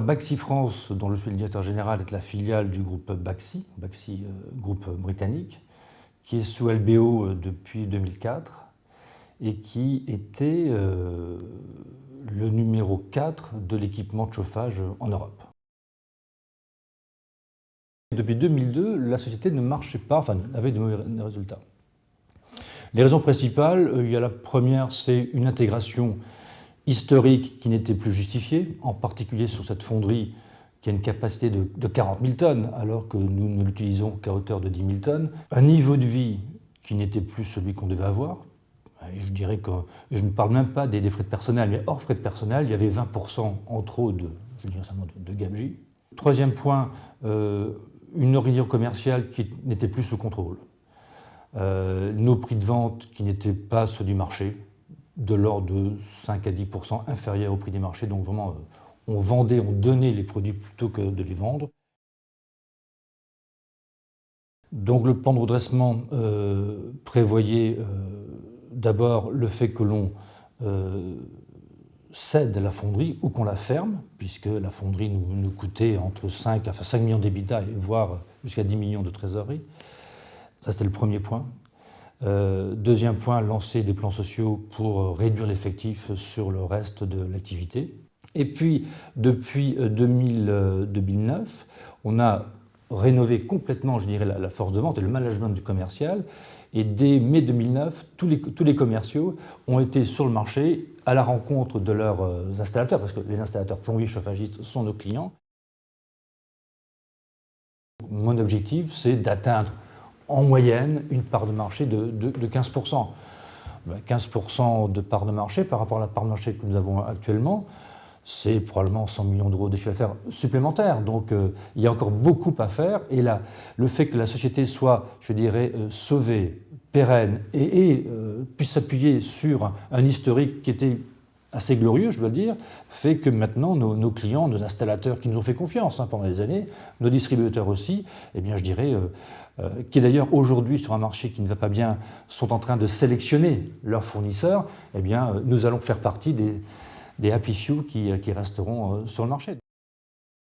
Baxi France, dont je suis le directeur général, est la filiale du groupe Baxi, groupe britannique, qui est sous LBO depuis 2004 et qui était le numéro 4 de l'équipement de chauffage en Europe. Depuis 2002, la société ne marchait pas, enfin avait de mauvais résultats. Les raisons principales, il y a la première, c'est une intégration historique qui n'était plus justifiée, en particulier sur cette fonderie qui a une capacité de 40 000 tonnes, alors que nous ne l'utilisons qu'à hauteur de 10 000 tonnes. Un niveau de vie qui n'était plus celui qu'on devait avoir. Et je dirais que, je ne parle même pas des frais de personnel, mais hors frais de personnel, il y avait 20% en trop de gabegie. Troisième point, une organisation commerciale qui n'était plus sous contrôle. Nos prix de vente qui n'étaient pas ceux du marché, de l'ordre de 5 à 10% inférieurs au prix des marchés. Donc vraiment, on vendait, on donnait les produits plutôt que de les vendre. Donc le plan de redressement prévoyait d'abord le fait que l'on cède la fonderie ou qu'on la ferme, puisque la fonderie nous coûtait entre 5 millions d'EBITDA, voire jusqu'à 10 millions de trésorerie. Ça, c'était le premier point. Deuxième point, lancer des plans sociaux pour réduire l'effectif sur le reste de l'activité. Et puis, depuis 2009, on a rénové complètement, je dirais, la force de vente et le management du commercial. Et dès mai 2009, tous les commerciaux ont été sur le marché à la rencontre de leurs installateurs, parce que les installateurs plombiers chauffagistes sont nos clients. Mon objectif, c'est d'atteindre en moyenne une part de marché de 15%. 15% de part de marché par rapport à la part de marché que nous avons actuellement, c'est probablement 100 millions d'euros de chiffre d'affaires supplémentaires. Donc il y a encore beaucoup à faire. Et là, le fait que la société soit, je dirais, sauvée, pérenne et puisse s'appuyer sur un historique qui était assez glorieux, je dois le dire, fait que maintenant nos clients, nos installateurs qui nous ont fait confiance pendant des années, nos distributeurs aussi, eh bien je dirais, qui d'ailleurs aujourd'hui sur un marché qui ne va pas bien, sont en train de sélectionner leurs fournisseurs, eh bien nous allons faire partie des happy few qui resteront sur le marché.